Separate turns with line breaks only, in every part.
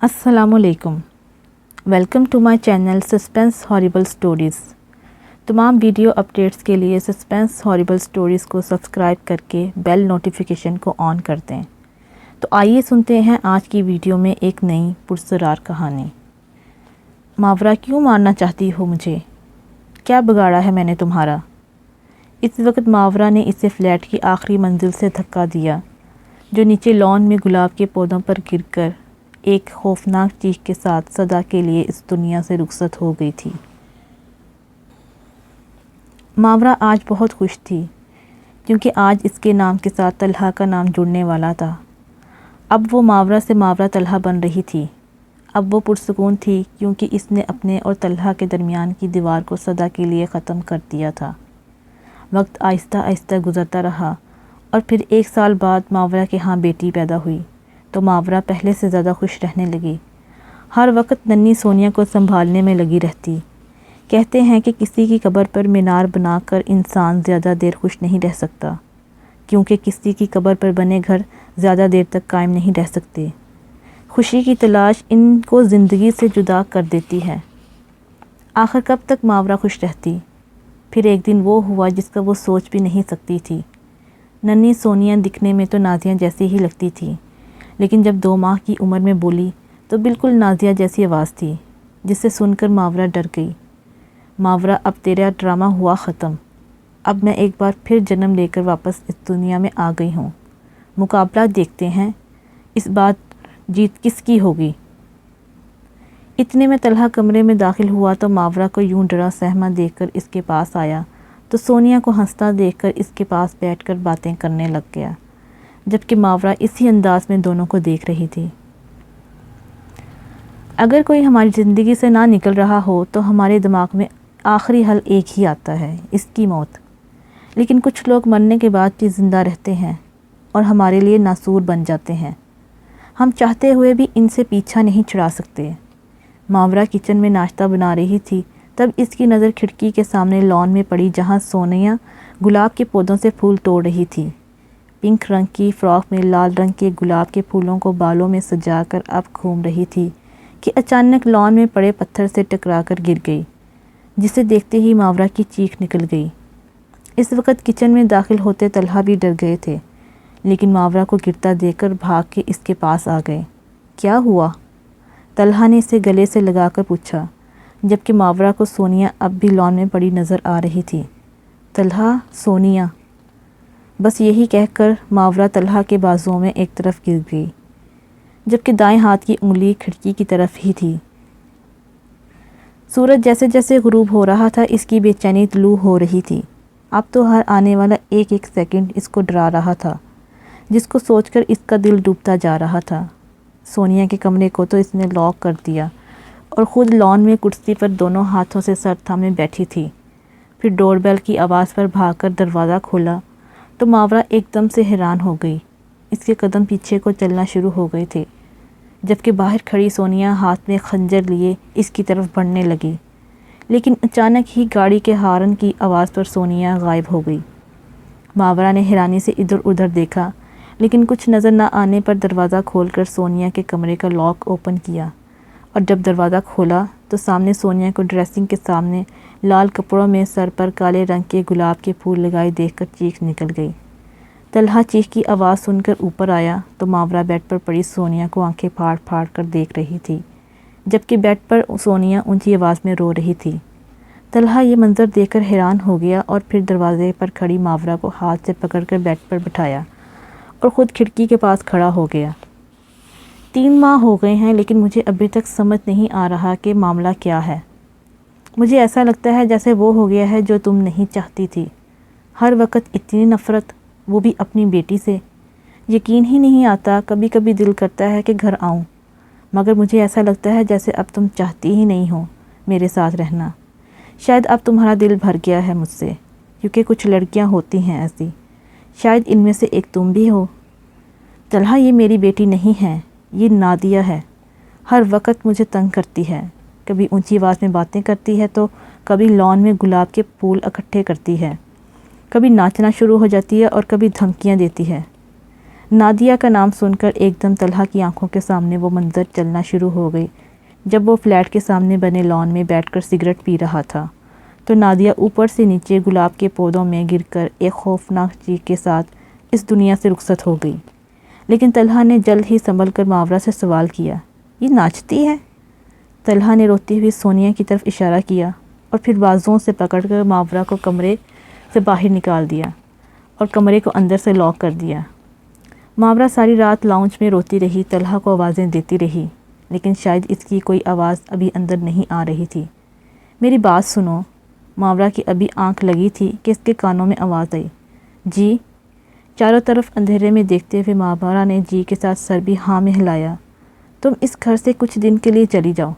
السلام علیکم، welcome to my channel suspense horrible stories. تمام ویڈیو اپڈیٹس کے لیے سسپینس ہاریبل سٹوریز کو سبسکرائب کر کے بیل نوٹیفیکیشن کو آن کر دیں۔ تو آئیے سنتے ہیں آج کی ویڈیو میں ایک نئی پرسرار کہانی۔ ماورا کیوں مارنا چاہتی ہو مجھے؟ کیا بگاڑا ہے میں نے تمہارا؟ اس وقت ماورا نے اسے فلیٹ کی آخری منزل سے دھکا دیا جو نیچے لان میں گلاب کے پودوں پر گر کر ایک خوفناک چیخ کے ساتھ سدا کے لیے اس دنیا سے رخصت ہو گئی تھی۔ ماورا آج بہت خوش تھی کیونکہ آج اس کے نام کے ساتھ طلحہ کا نام جڑنے والا تھا۔ اب وہ ماورا سے ماورا طلحہ بن رہی تھی۔ اب وہ پرسکون تھی کیونکہ اس نے اپنے اور طلحہ کے درمیان کی دیوار کو سدا کے لیے ختم کر دیا تھا۔ وقت آہستہ آہستہ گزرتا رہا اور پھر 1 سال بعد ماورا کے ہاں بیٹی پیدا ہوئی تو ماورا پہلے سے زیادہ خوش رہنے لگی۔ ہر وقت ننھی سونیا کو سنبھالنے میں لگی رہتی۔ کہتے ہیں کہ کسی کی قبر پر مینار بنا کر انسان زیادہ دیر خوش نہیں رہ سکتا، کیونکہ کسی کی قبر پر بنے گھر زیادہ دیر تک قائم نہیں رہ سکتے۔ خوشی کی تلاش ان کو زندگی سے جدا کر دیتی ہے۔ آخر کب تک ماورا خوش رہتی؟ پھر ایک دن وہ ہوا جس کا وہ سوچ بھی نہیں سکتی تھی۔ ننھی سونیا دکھنے میں تو نازیہ جیسی ہی لگتی تھی، لیکن جب 2 ماہ کی عمر میں بولی تو بالکل نازیہ جیسی آواز تھی، جسے سن کر ماورا ڈر گئی۔ ماورا، اب تیرا ڈرامہ ہوا ختم۔ اب میں ایک بار پھر جنم لے کر واپس اس دنیا میں آ گئی ہوں۔ مقابلہ دیکھتے ہیں اس بار جیت کس کی ہوگی۔ اتنے میں طلحہ کمرے میں داخل ہوا تو ماورا کو یوں ڈرا سہما دیکھ کر اس کے پاس آیا تو سونیا کو ہنستا دیکھ کر اس کے پاس بیٹھ کر باتیں کرنے لگ گیا، جبکہ ماورا اسی انداز میں دونوں کو دیکھ رہی تھی۔ اگر کوئی ہماری زندگی سے نہ نکل رہا ہو تو ہمارے دماغ میں آخری حل ایک ہی آتا ہے، اس کی موت۔ لیکن کچھ لوگ مرنے کے بعد بھی زندہ رہتے ہیں اور ہمارے لیے ناسور بن جاتے ہیں۔ ہم چاہتے ہوئے بھی ان سے پیچھا نہیں چھڑا سکتے۔ ماورا کچن میں ناشتہ بنا رہی تھی، تب اس کی نظر کھڑکی کے سامنے لان میں پڑی جہاں سونیا گلاب کے پودوں سے پھول توڑ رہی تھی۔ پنک رنگ کی فراک میں لال رنگ کے گلاب کے پھولوں کو بالوں میں سجا کر اب گھوم رہی تھی کہ اچانک لان میں پڑے پتھر سے ٹکرا کر گر گئی، جسے دیکھتے ہی ماورا کی چیخ نکل گئی۔ اس وقت کچن میں داخل ہوتے طلحہ بھی ڈر گئے تھے، لیکن ماورا کو گرتا دیکھ کر بھاگ کے اس کے پاس آ گئے۔ کیا ہوا؟ طلحہ نے اسے گلے سے لگا کر پوچھا، جبکہ ماورا کو سونیا اب بھی لان میں پڑی نظر آ رہی تھی۔ طلحہ، سونیا، بس یہی کہہ کر ماورا طلحہ کے بازوؤں میں ایک طرف گر گئی، جبکہ دائیں ہاتھ کی انگلی کھڑکی کی طرف ہی تھی۔ سورج جیسے جیسے غروب ہو رہا تھا اس کی بے چینی طلوع ہو رہی تھی۔ اب تو ہر آنے والا ایک ایک سیکنڈ اس کو ڈرا رہا تھا، جس کو سوچ کر اس کا دل ڈوبتا جا رہا تھا۔ سونیا کے کمرے کو تو اس نے لاک کر دیا اور خود لان میں کرسی پر دونوں ہاتھوں سے سر تھامے بیٹھی تھی۔ پھر ڈور بیل کی آواز پر بھاگ کر دروازہ کھولا تو ماورا ایک دم سے حیران ہو گئی۔ اس کے قدم پیچھے کو چلنا شروع ہو گئے تھے، جبکہ باہر کھڑی سونیا ہاتھ میں خنجر لیے اس کی طرف بڑھنے لگی، لیکن اچانک ہی گاڑی کے ہارن کی آواز پر سونیا غائب ہو گئی۔ ماورا نے حیرانی سے ادھر ادھر دیکھا، لیکن کچھ نظر نہ آنے پر دروازہ کھول کر سونیا کے کمرے کا لاک اوپن کیا، اور جب دروازہ کھولا تو سامنے سونیا کو ڈریسنگ کے سامنے لال کپڑوں میں سر پر کالے رنگ کے گلاب کے پھول لگائے دیکھ کر چیخ نکل گئی۔ طلحہ چیخ کی آواز سن کر اوپر آیا تو ماورا بیڈ پر پڑی سونیا کو آنکھیں پھاڑ پھاڑ کر دیکھ رہی تھی، جبکہ بیڈ پر سونیا اونچی آواز میں رو رہی تھی۔ طلحہ یہ منظر دیکھ کر حیران ہو گیا اور پھر دروازے پر کھڑی ماورا کو ہاتھ سے پکڑ کر بیڈ پر بٹھایا اور خود کھڑکی کے پاس کھڑا ہو گیا۔ 3 ماہ ہو گئے ہیں لیکن مجھے ابھی تک سمجھ نہیں آ رہا کہ معاملہ کیا ہے۔ مجھے ایسا لگتا ہے جیسے وہ ہو گیا ہے جو تم نہیں چاہتی تھی۔ ہر وقت اتنی نفرت، وہ بھی اپنی بیٹی سے۔ یقین ہی نہیں آتا، کبھی کبھی دل کرتا ہے کہ گھر آؤں، مگر مجھے ایسا لگتا ہے جیسے اب تم چاہتی ہی نہیں ہو میرے ساتھ رہنا۔ شاید اب تمہارا دل بھر گیا ہے مجھ سے، کیونکہ کچھ لڑکیاں ہوتی ہیں ایسی، شاید ان میں سے ایک تم بھی ہو۔ طلحہ، یہ میری بیٹی نہیں ہے، یہ نادیہ ہے۔ ہر وقت مجھے تنگ کرتی ہے، کبھی اونچی آواز میں باتیں کرتی ہے تو کبھی لان میں گلاب کے پھول اکٹھے کرتی ہے، کبھی ناچنا شروع ہو جاتی ہے اور کبھی دھمکیاں دیتی ہے۔ نادیہ کا نام سن کر ایک دم طلحہ کی آنکھوں کے سامنے وہ منظر چلنا شروع ہو گئی جب وہ فلیٹ کے سامنے بنے لان میں بیٹھ کر سگریٹ پی رہا تھا تو نادیہ اوپر سے نیچے گلاب کے پودوں میں گر کر ایک خوفناک چیخ کے ساتھ اس دنیا سے رخصت ہو گئی۔ لیکن طلحہ نے جلد ہی سنبھل کر ماورا سے سوال کیا، یہ ناچتی ہے؟ طلحہ نے روتی ہوئی سونیا کی طرف اشارہ کیا اور پھر بازوؤں سے پکڑ کر ماورا کو کمرے سے باہر نکال دیا اور کمرے کو اندر سے لاک کر دیا۔ ماورا ساری رات لاؤنج میں روتی رہی، طلحہ کو آوازیں دیتی رہی، لیکن شاید اس کی کوئی آواز ابھی اندر نہیں آ رہی تھی۔ میری بات سنو۔ ماورا کی ابھی آنکھ لگی تھی کہ اس کے کانوں میں آواز آئی، جی؟ چاروں طرف اندھیرے میں دیکھتے ہوئے ماورا نے جی کے ساتھ سر بھی ہاں میں ہلایا۔ تم اس گھر سے کچھ دن کے لیے چلی جاؤ۔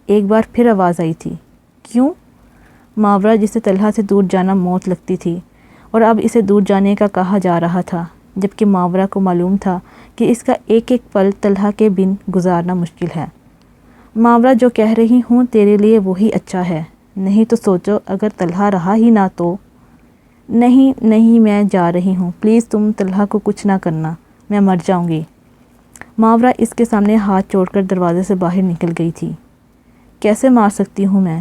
ایک بار پھر آواز آئی تھی، کیوں؟ ماورا جسے طلحہ سے دور جانا موت لگتی تھی اور اب اسے دور جانے کا کہا جا رہا تھا، جبکہ ماورا کو معلوم تھا کہ اس کا ایک ایک پل طلحہ کے بن گزارنا مشکل ہے۔ ماورا، جو کہہ رہی ہوں تیرے لیے وہی اچھا ہے، نہیں تو سوچو اگر طلحہ رہا ہی نہ تو۔ نہیں میں جا رہی ہوں، پلیز تم طلحہ کو کچھ نہ کرنا، میں مر جاؤں گی۔ ماورا اس کے سامنے ہاتھ چھوڑ کر دروازے سے باہر نکل گئی تھی۔ کیسے مار سکتی ہوں میں؟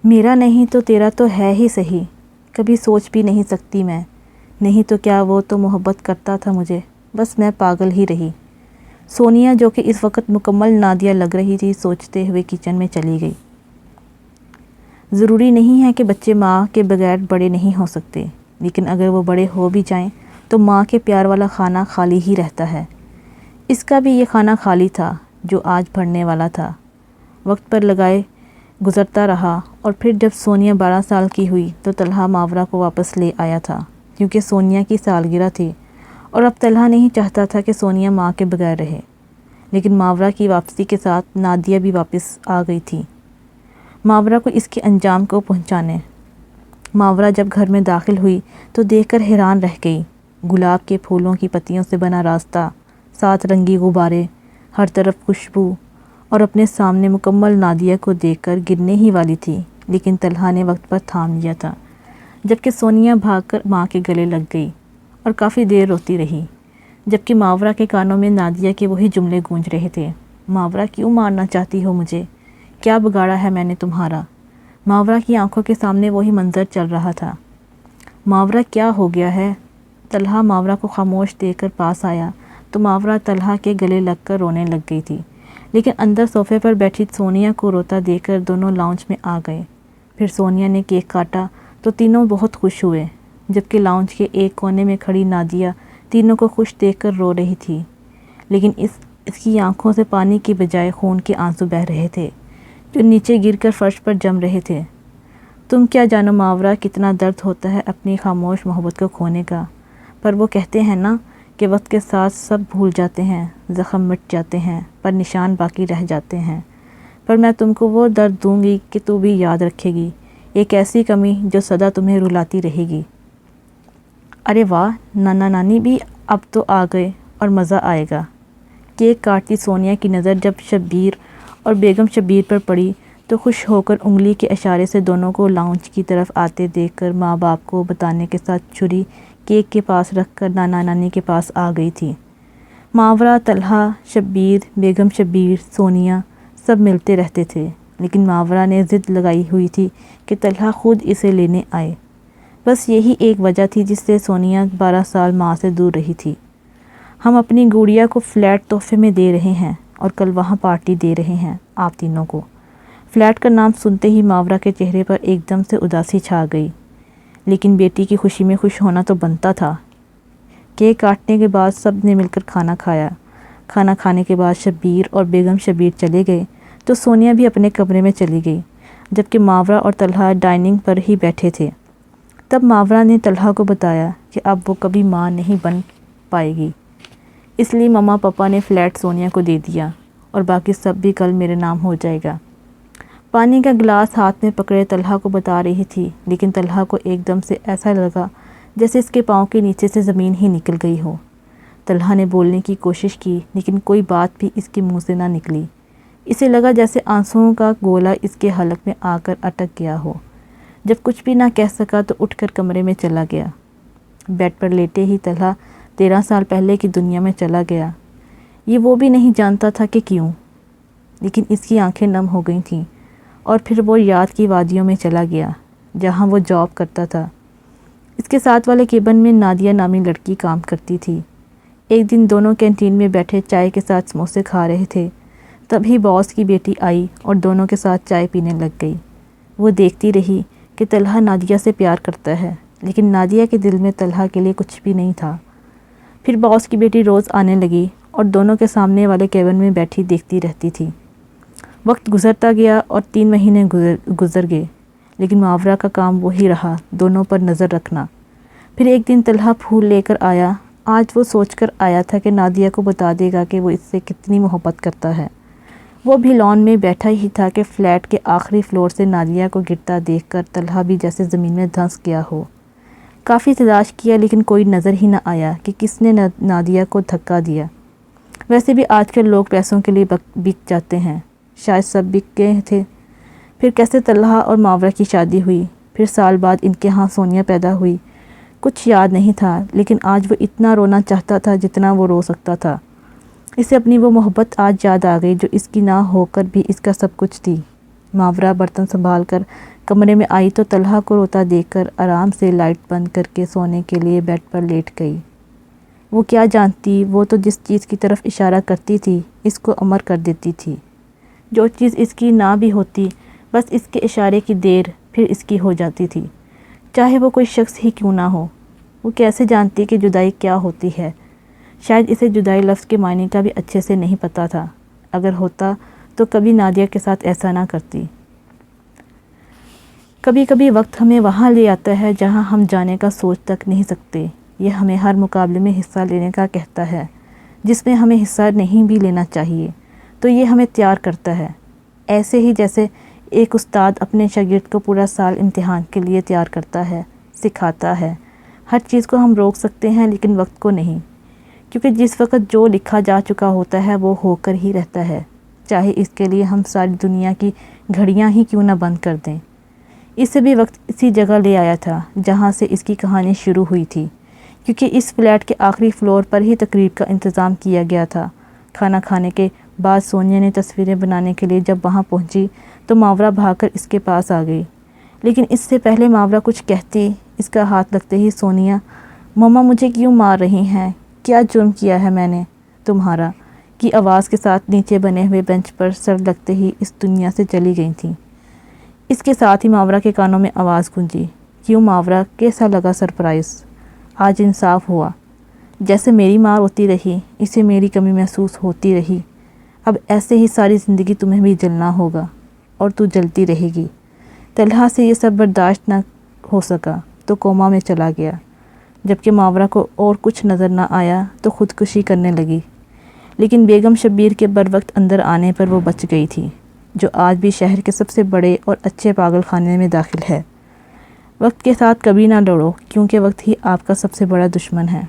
میرا نہیں تو تیرا تو ہے ہی صحیح، کبھی سوچ بھی نہیں سکتی میں، نہیں تو کیا وہ تو محبت کرتا تھا مجھے، بس میں پاگل ہی رہی۔ سونیا، جو کہ اس وقت مکمل نادیہ لگ رہی تھی، سوچتے ہوئے کچن میں چلی گئی۔ ضروری نہیں ہے کہ بچے ماں کے بغیر بڑے نہیں ہو سکتے، لیکن اگر وہ بڑے ہو بھی جائیں تو ماں کے پیار والا خانہ خالی ہی رہتا ہے۔ اس کا بھی یہ خانہ خالی تھا جو آج بھرنے والا تھا۔ وقت پر لگائے گزرتا رہا اور پھر جب سونیا 12 سال کی ہوئی تو طلحہ ماورا کو واپس لے آیا تھا، کیونکہ سونیا کی سالگرہ تھی اور اب طلحہ نہیں چاہتا تھا کہ سونیا ماں کے بغیر رہے۔ لیکن ماورا کی واپسی کے ساتھ نادیہ بھی واپس آ گئی تھی، ماورا کو اس کے انجام کو پہنچانے۔ ماورا جب گھر میں داخل ہوئی تو دیکھ کر حیران رہ گئی۔ گلاب کے پھولوں کی پتیوں سے بنا راستہ، 7 رنگی غبارے، ہر طرف خوشبو، اور اپنے سامنے مکمل نادیہ کو دیکھ کر گرنے ہی والی تھی، لیکن طلحہ نے وقت پر تھام لیا تھا، جبکہ سونیا بھاگ کر ماں کے گلے لگ گئی اور کافی دیر روتی رہی، جبکہ ماورا کے کانوں میں نادیہ کے وہی جملے گونج رہے تھے، ماورا کیوں مارنا چاہتی ہو مجھے؟ کیا بگاڑا ہے میں نے تمہارا؟ ماورا کی آنکھوں کے سامنے وہی منظر چل رہا تھا۔ ماورا، کیا ہو گیا ہے؟ طلحہ ماورا کو خاموش دیکھ کر پاس آیا تو ماورا طلحہ کے گلے لگ کر رونے لگ گئی تھی، لیکن اندر صوفے پر بیٹھی سونیا کو روتا دیکھ کر دونوں لاؤنج میں آ گئے۔ پھر سونیا نے کیک کاٹا تو تینوں بہت خوش ہوئے، جبکہ لاؤنج کے ایک کونے میں کھڑی نادیہ تینوں کو خوش دیکھ کر رو رہی تھی، لیکن اس کی آنکھوں سے پانی کی بجائے خون کے آنسو بہہ رہے تھے جو نیچے گر کر فرش پر جم رہے تھے۔ تم کیا جانو ماورا، کتنا درد ہوتا ہے اپنی خاموش محبت کو کھونے کا، پر وہ کہتے ہیں نا کہ وقت کے ساتھ سب بھول جاتے ہیں، زخم مٹ جاتے ہیں پر نشان باقی رہ جاتے ہیں۔ پر میں تم کو وہ درد دوں گی کہ تو بھی یاد رکھے گی، ایک ایسی کمی جو سدا تمہیں رلاتی رہے گی۔ ارے واہ، نانا نانی بھی اب تو آ گئے اور مزہ آئے گا۔ کیک کاٹتی سونیا کی نظر جب شبیر اور بیگم شبیر پر پڑی تو خوش ہو کر انگلی کے اشارے سے دونوں کو لاؤنج کی طرف آتے دیکھ کر ماں باپ کو بتانے کے ساتھ چھری کیک کے پاس رکھ کر نانا نانی کے پاس آ گئی تھی۔ ماورا، طلحہ، شبیر، بیگم شبیر، سونیا سب ملتے رہتے تھے، لیکن ماورا نے ضد لگائی ہوئی تھی کہ طلحہ خود اسے لینے آئے۔ بس یہی ایک وجہ تھی جس سے سونیا 12 سال ماں سے دور رہی تھی۔ ہم اپنی گڑیا کو فلیٹ تحفے میں دے رہے ہیں اور کل وہاں پارٹی دے رہے ہیں آپ تینوں کو۔ فلیٹ کا نام سنتے ہی ماورا کے چہرے پر ایک دم سے اداسی چھا گئی، لیکن بیٹی کی خوشی میں خوش ہونا تو بنتا تھا۔ کیک کاٹنے کے بعد سب نے مل کر کھانا کھایا۔ کھانا کھانے کے بعد شبیر اور بیگم شبیر چلے گئے تو سونیا بھی اپنے کمرے میں چلی گئی، جبکہ ماورا اور طلحہ ڈائننگ پر ہی بیٹھے تھے۔ تب ماورا نے طلحہ کو بتایا کہ اب وہ کبھی ماں نہیں بن پائے گی، اس لیے مما پاپا نے فلیٹ سونیا کو دے دیا اور باقی سب بھی کل میرے نام ہو جائے گا۔ پانی کا گلاس ہاتھ میں پکڑے طلحہ کو بتا رہی تھی، لیکن طلحہ کو ایک دم سے ایسا لگا جیسے اس کے پاؤں کے نیچے سے زمین ہی نکل گئی ہو۔ طلحہ نے بولنے کی کوشش کی، لیکن کوئی بات بھی اس کے منہ سے نہ نکلی۔ اسے لگا جیسے آنسوؤں کا گولا اس کے حلق میں آ کر اٹک گیا ہو۔ جب کچھ بھی نہ کہہ سکا تو اٹھ کر کمرے میں چلا گیا۔ بیڈ پر لیٹے ہی طلحہ 13 سال پہلے کی دنیا میں چلا گیا۔ یہ وہ بھی نہیں جانتا تھا کہ کیوں، لیکن اس کی آنکھیں نم ہو گئی تھیں، اور پھر وہ یاد کی وادیوں میں چلا گیا جہاں وہ جاب کرتا تھا۔ اس کے ساتھ والے کیبن میں نادیہ نامی لڑکی کام کرتی تھی۔ ایک دن دونوں کینٹین میں بیٹھے چائے کے ساتھ سموسے کھا رہے تھے، تبھی باس کی بیٹی آئی اور دونوں کے ساتھ چائے پینے لگ گئی۔ وہ دیکھتی رہی کہ طلحہ نادیہ سے پیار کرتا ہے، لیکن نادیہ کے دل میں طلحہ کے لیے کچھ بھی نہیں تھا۔ پھر باس کی بیٹی روز آنے لگی اور دونوں کے سامنے والے کیبن میں بیٹھی دیکھتی رہتی تھی۔ وقت گزرتا گیا اور 3 مہینے گزر گئے، لیکن محاورہ کا کام وہی رہا، دونوں پر نظر رکھنا۔ پھر ایک دن طلحہ پھول لے کر آیا۔ آج وہ سوچ کر آیا تھا کہ نادیہ کو بتا دے گا کہ وہ اس سے کتنی محبت کرتا ہے۔ وہ بھی لان میں بیٹھا ہی تھا کہ فلیٹ کے آخری فلور سے نادیہ کو گرتا دیکھ کر طلحہ بھی جیسے زمین میں دھنس گیا ہو۔ کافی تلاش کیا لیکن کوئی نظر ہی نہ آیا کہ کس نے نادیہ کو دھکا دیا۔ ویسے بھی آج کل لوگ پیسوں کے لیے بک جاتے ہیں، شاید سب بک گئے تھے۔ پھر کیسے طلحہ اور محاورہ کی شادی ہوئی، پھر سال بعد ان کے ہاں سونیا پیدا ہوئی، کچھ یاد نہیں تھا، لیکن آج وہ اتنا رونا چاہتا تھا جتنا وہ رو سکتا تھا۔ اسے اپنی وہ محبت آج یاد آ گئی جو اس کی نہ ہو کر بھی اس کا سب کچھ تھی۔ محاورہ برتن سنبھال کر کمرے میں آئی تو طلحہ کو روتا دیکھ کر آرام سے لائٹ بند کر کے سونے کے لیے بیڈ پر لیٹ گئی۔ وہ کیا جانتی، وہ تو جس چیز کی طرف اشارہ کرتی تھی اس کو امر کر دیتی تھی۔ جو چیز اس کی نہ بھی ہوتی، بس اس کے اشارے کی دیر پھر اس کی ہو جاتی تھی، چاہے وہ کوئی شخص ہی کیوں نہ ہو۔ وہ کیسے جانتی کہ جدائی کیا ہوتی ہے؟ شاید اسے جدائی لفظ کے معنی کا بھی اچھے سے نہیں پتہ تھا۔ اگر ہوتا تو کبھی نادیہ کے ساتھ ایسا نہ کرتی۔ کبھی کبھی وقت ہمیں وہاں لے آتا ہے جہاں ہم جانے کا سوچ تک نہیں سکتے۔ یہ ہمیں ہر مقابلے میں حصہ لینے کا کہتا ہے جس میں ہمیں حصہ نہیں بھی لینا چاہیے، تو یہ ہمیں تیار کرتا ہے، ایسے ہی جیسے ایک استاد اپنے شاگرد کو پورا سال امتحان کے لیے تیار کرتا ہے، سکھاتا ہے۔ ہر چیز کو ہم روک سکتے ہیں لیکن وقت کو نہیں، کیونکہ جس وقت جو لکھا جا چکا ہوتا ہے وہ ہو کر ہی رہتا ہے، چاہے اس کے لیے ہم ساری دنیا کی گھڑیاں ہی کیوں نہ بند کر دیں۔ اسے بھی وقت اسی جگہ لے آیا تھا جہاں سے اس کی کہانی شروع ہوئی تھی، کیونکہ اس فلیٹ کے آخری فلور پر ہی تقریب کا انتظام کیا گیا تھا۔ کھانا کھانے کے بعد سونیا نے تصویریں بنانے کے لیے جب وہاں پہنچی تو محاورہ بھاگ کر اس کے پاس آ گئی، لیکن اس سے پہلے محاورہ کچھ کہتی اس کا ہاتھ لگتے ہی سونیا، مما مجھے کیوں مار رہی ہیں؟ کیا جرم کیا ہے میں نے تمہارا؟ کی آواز کے ساتھ نیچے بنے ہوئے بینچ پر سر لگتے ہی اس دنیا سے چلی گئی تھیں۔ اس کے ساتھ ہی محاورہ کے کانوں میں آواز گونجی، کیوں محاورہ، کیسا لگا سرپرائز؟ آج انصاف ہوا۔ جیسے میری مار ہوتی رہی، اسے میری کمی محسوس ہوتی رہی، اب ایسے ہی ساری زندگی تمہیں بھی جلنا ہوگا، اور تو جلتی رہے گی۔ طلحہ سے یہ سب برداشت نہ ہو سکا تو کوما میں چلا گیا۔ جبکہ محاورہ کو اور کچھ نظر نہ آیا تو خودکشی کرنے لگی، لیکن بیگم شبیر کے بروقت اندر آنے پر وہ بچ گئی تھی، جو آج بھی شہر کے سب سے بڑے اور اچھے پاگل خانے میں داخل ہے۔ وقت کے ساتھ کبھی نہ لڑو، کیونکہ وقت ہی آپ کا سب سے بڑا دشمن ہے۔